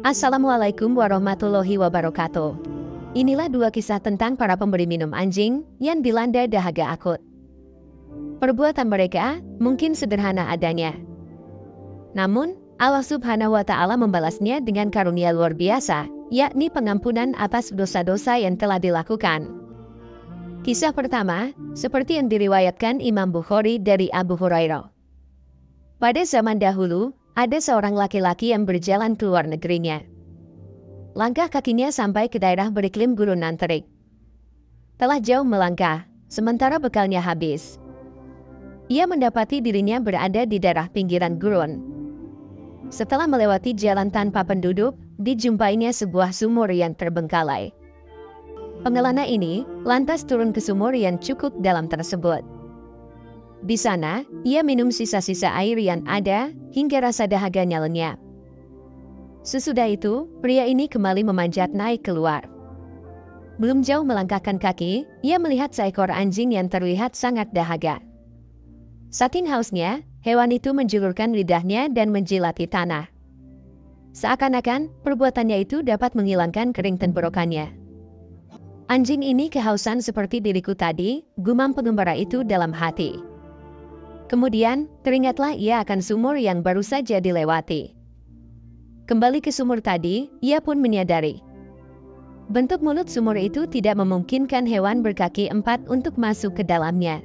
Assalamualaikum warahmatullahi wabarakatuh. Inilah dua kisah tentang para pemberi minum anjing yang dilanda dahaga akut. Perbuatan mereka mungkin sederhana adanya. Namun, Allah Subhanahu wa Ta'ala membalasnya dengan karunia luar biasa, yakni pengampunan atas dosa-dosa yang telah dilakukan. Kisah pertama, seperti yang diriwayatkan Imam Bukhari dari Abu Hurairah. Pada zaman dahulu, ada seorang laki-laki yang berjalan keluar negerinya. Langkah kakinya sampai ke daerah beriklim gurunan terik. Telah jauh melangkah, sementara bekalnya habis. Ia mendapati dirinya berada di daerah pinggiran gurun. Setelah melewati jalan tanpa penduduk, dijumpainya sebuah sumur yang terbengkalai. Pengelana ini lantas turun ke sumur yang cukup dalam tersebut. Di sana, ia minum sisa-sisa air yang ada hingga rasa dahaganya lenyap. Sesudah itu, pria ini kembali memanjat naik keluar. Belum jauh melangkahkan kaki, ia melihat seekor anjing yang terlihat sangat dahaga. Saking hausnya, hewan itu menjulurkan lidahnya dan menjilati tanah. Seakan-akan, perbuatannya itu dapat menghilangkan kering tenggorokannya. Anjing ini kehausan seperti diriku tadi, gumam pengembara itu dalam hati. Kemudian, teringatlah ia akan sumur yang baru saja dilewati. Kembali ke sumur tadi, ia pun menyadari. Bentuk mulut sumur itu tidak memungkinkan hewan berkaki empat untuk masuk ke dalamnya.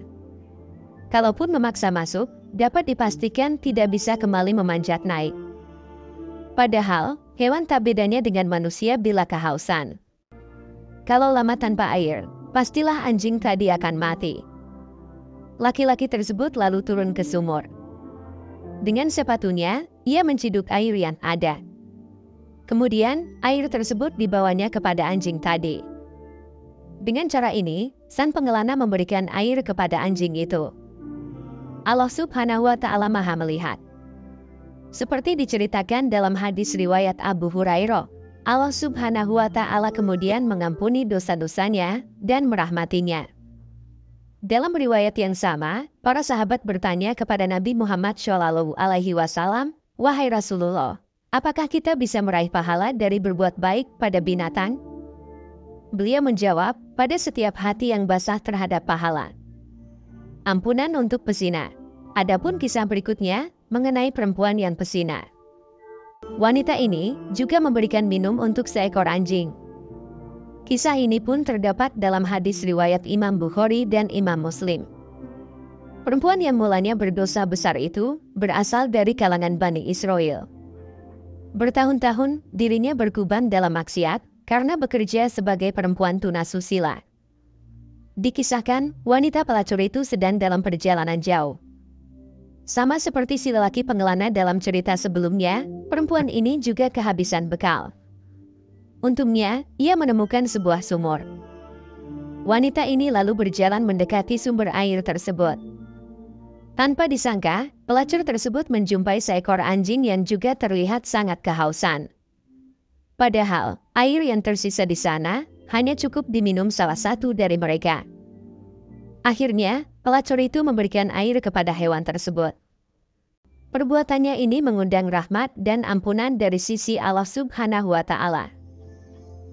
Kalaupun memaksa masuk, dapat dipastikan tidak bisa kembali memanjat naik. Padahal, hewan tak bedanya dengan manusia bila kehausan. Kalau lama tanpa air, pastilah anjing tadi akan mati. Laki-laki tersebut lalu turun ke sumur. Dengan sepatunya, ia menciduk air yang ada. Kemudian, air tersebut dibawanya kepada anjing tadi. Dengan cara ini, sang pengelana memberikan air kepada anjing itu. Allah Subhanahu wa Ta'ala Maha melihat. Seperti diceritakan dalam hadis riwayat Abu Hurairah, Allah Subhanahu wa Ta'ala kemudian mengampuni dosa-dosanya dan merahmatinya. Dalam riwayat yang sama, para sahabat bertanya kepada Nabi Muhammad SAW, "Wahai Rasulullah, apakah kita bisa meraih pahala dari berbuat baik pada binatang?" Beliau menjawab, "Pada setiap hati yang basah terhadap pahala. Ampunan untuk pesina." Adapun kisah berikutnya mengenai perempuan yang pesina. Wanita ini juga memberikan minum untuk seekor anjing. Kisah ini pun terdapat dalam hadis riwayat Imam Bukhari dan Imam Muslim. Perempuan yang mulanya berdosa besar itu berasal dari kalangan Bani Israel. Bertahun-tahun dirinya berkuban dalam maksiat karena bekerja sebagai perempuan tunasusila. Dikisahkan, wanita pelacur itu sedang dalam perjalanan jauh. Sama seperti si lelaki pengelana dalam cerita sebelumnya, perempuan ini juga kehabisan bekal. Untungnya, ia menemukan sebuah sumur. Wanita ini lalu berjalan mendekati sumber air tersebut. Tanpa disangka, pelacur tersebut menjumpai seekor anjing yang juga terlihat sangat kehausan. Padahal, air yang tersisa di sana hanya cukup diminum salah satu dari mereka. Akhirnya, pelacur itu memberikan air kepada hewan tersebut. Perbuatannya ini mengundang rahmat dan ampunan dari sisi Allah Subhanahu wa Ta'ala.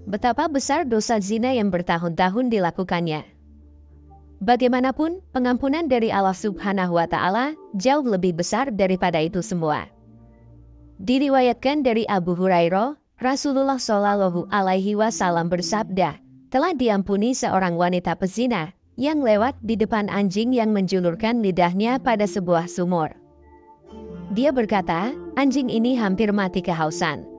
Betapa besar dosa zina yang bertahun-tahun dilakukannya. Bagaimanapun, pengampunan dari Allah Subhanahu wa Ta'ala jauh lebih besar daripada itu semua. Diriwayatkan dari Abu Hurairah, Rasulullah Shallallahu Alaihi Wasallam bersabda, telah diampuni seorang wanita pezina yang lewat di depan anjing yang menjulurkan lidahnya pada sebuah sumur. Dia berkata, anjing ini hampir mati kehausan.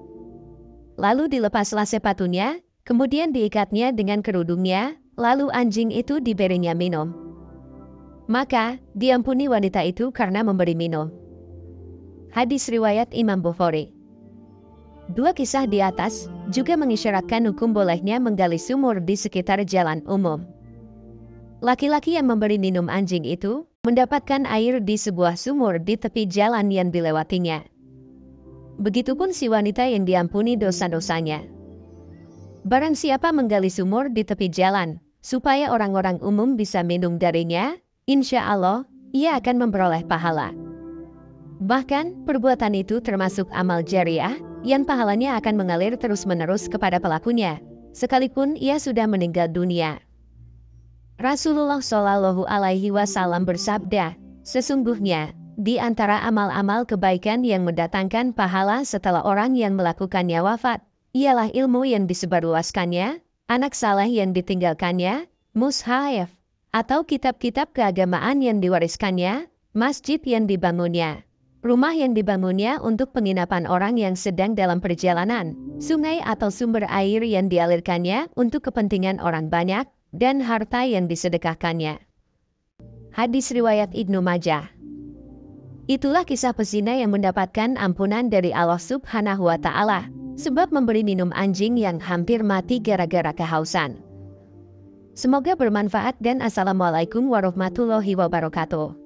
Lalu dilepaslah sepatunya, kemudian diikatnya dengan kerudungnya, lalu anjing itu diberinya minum. Maka, diampuni wanita itu karena memberi minum. Hadis riwayat Imam Bukhari. Dua kisah di atas juga mengisyaratkan hukum bolehnya menggali sumur di sekitar jalan umum. Laki-laki yang memberi minum anjing itu mendapatkan air di sebuah sumur di tepi jalan yang dilewatinya. Begitupun si wanita yang diampuni dosa-dosanya. Barang siapa menggali sumur di tepi jalan, supaya orang-orang umum bisa minum darinya, insya Allah, ia akan memperoleh pahala. Bahkan, perbuatan itu termasuk amal jariah yang pahalanya akan mengalir terus-menerus kepada pelakunya, sekalipun ia sudah meninggal dunia. Rasulullah Shallallahu Alaihi Wasallam bersabda, sesungguhnya di antara amal-amal kebaikan yang mendatangkan pahala setelah orang yang melakukannya wafat, ialah ilmu yang disebarluaskannya, anak saleh yang ditinggalkannya, mushaf, atau kitab-kitab keagamaan yang diwariskannya, masjid yang dibangunnya, rumah yang dibangunnya untuk penginapan orang yang sedang dalam perjalanan, sungai atau sumber air yang dialirkannya untuk kepentingan orang banyak, dan harta yang disedekahkannya. Hadis riwayat Ibnu Majah. Itulah kisah pezina yang mendapatkan ampunan dari Allah Subhanahu wa Ta'ala, sebab memberi minum anjing yang hampir mati gara-gara kehausan. Semoga bermanfaat dan Assalamualaikum warahmatullahi wabarakatuh.